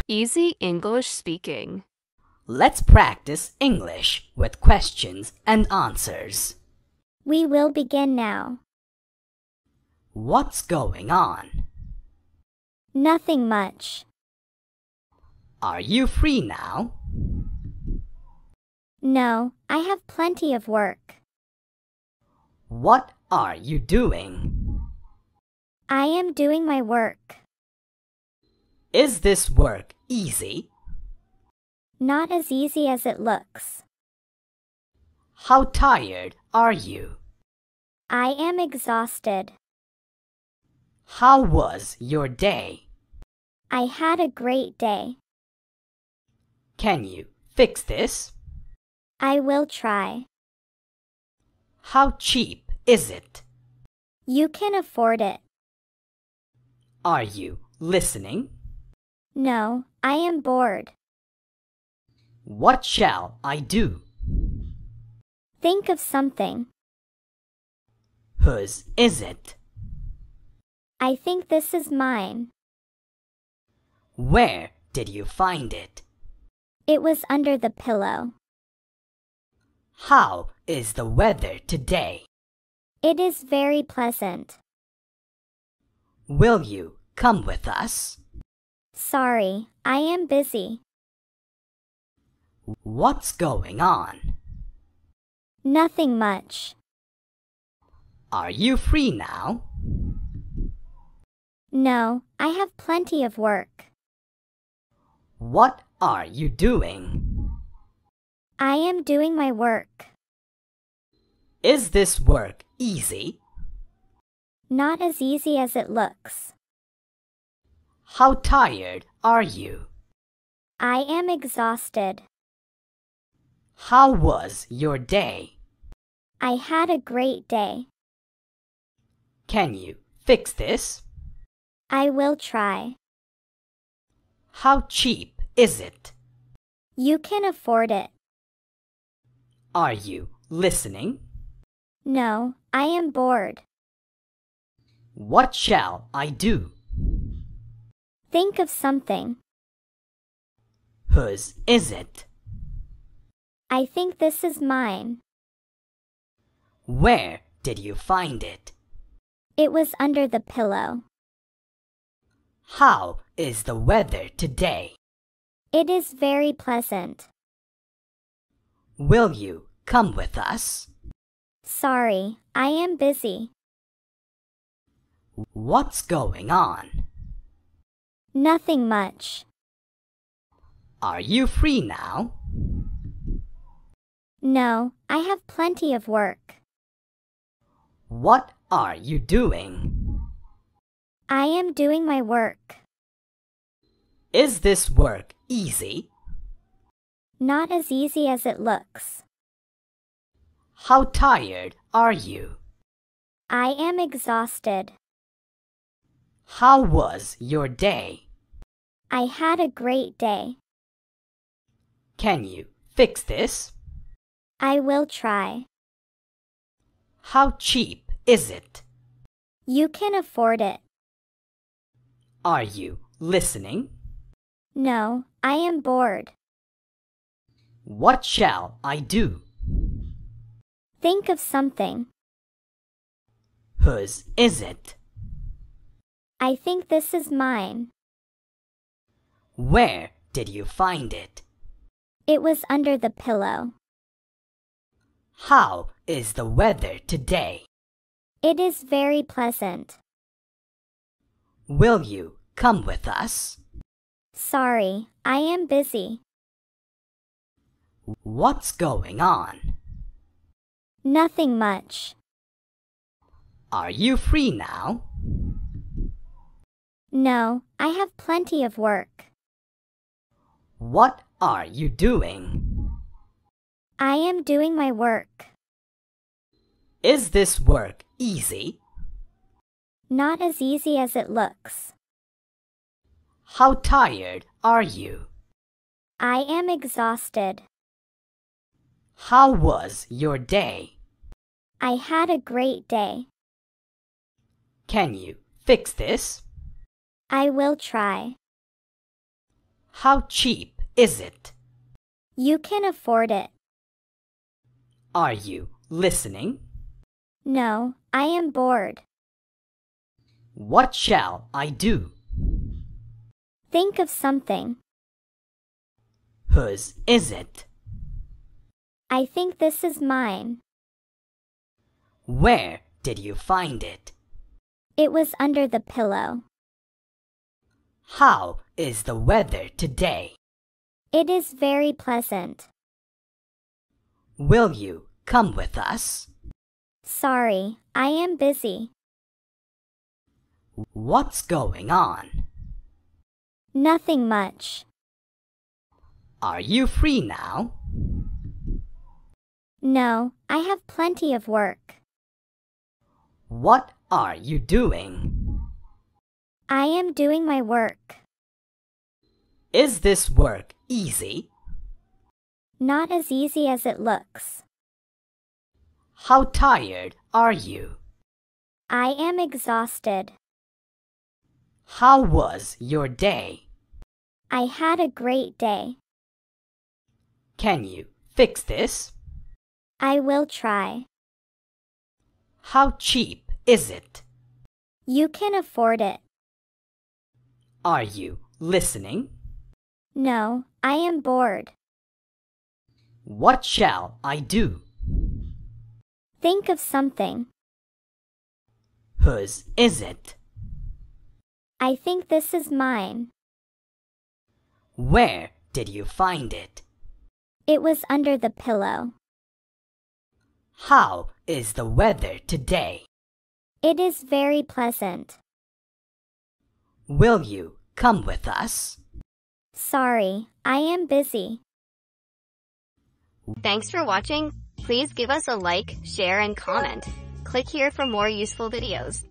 Easy English speaking. Let's practice English with questions and answers. We will begin now. What's going on? Nothing much. Are you free now? No, I have plenty of work. What are you doing? I am doing my work. Is this work easy? Not as easy as it looks. How tired are you? I am exhausted. How was your day? I had a great day. Can you fix this? I will try. How cheap is it? You can afford it. Are you listening? No, I am bored. What shall I do? Think of something. Whose is it? I think this is mine. Where did you find it? It was under the pillow. How is the weather today? It is very pleasant. Will you come with us? Sorry, I am busy. What's going on? Nothing much. Are you free now? No, I have plenty of work. What are you doing? I am doing my work. Is this work easy? Not as easy as it looks. How tired are you? I am exhausted. How was your day? I had a great day. Can you fix this? I will try. How cheap is it? You can afford it. Are you listening? No, I am bored. What shall I do? Think of something. Whose is it? I think this is mine. Where did you find it? It was under the pillow. How is the weather today? It is very pleasant. Will you come with us? Sorry, I am busy. What's going on? Nothing much. Are you free now? No, I have plenty of work. What are you doing? I am doing my work. Is this work easy? Not as easy as it looks. How tired are you? I am exhausted. How was your day? I had a great day. Can you fix this? I will try. How cheap is it? You can afford it. Are you listening? No, I am bored. What shall I do? Think of something. Whose is it? I think this is mine. Where did you find it? It was under the pillow. How is the weather today? It is very pleasant. Will you come with us? Sorry, I am busy. What's going on? Nothing much. Are you free now? No, I have plenty of work. What are you doing? I am doing my work. Is this work easy? Not as easy as it looks. How tired are you? I am exhausted. How was your day? I had a great day. Can you fix this? I will try. How cheap is it? You can afford it. Are you listening? No, I am bored. What shall I do? Think of something. Whose is it? I think this is mine. Where did you find it? It was under the pillow. How is the weather today? It is very pleasant. Will you come with us? Sorry, I am busy. What's going on? Nothing much. Are you free now? No, I have plenty of work. What are you doing? I am doing my work. Is this work easy? Not as easy as it looks. How tired are you? I am exhausted. How was your day? I had a great day. Can you fix this? I will try. How cheap is it? You can afford it. Are you listening? No, I am bored. What shall I do? Think of something. Whose is it? I think this is mine. Where did you find it? It was under the pillow. How is the weather today? It is very pleasant. Will you come with us? Sorry, I am busy. Thanks for watching. Please give us a like, share, and comment. Click here for more useful videos.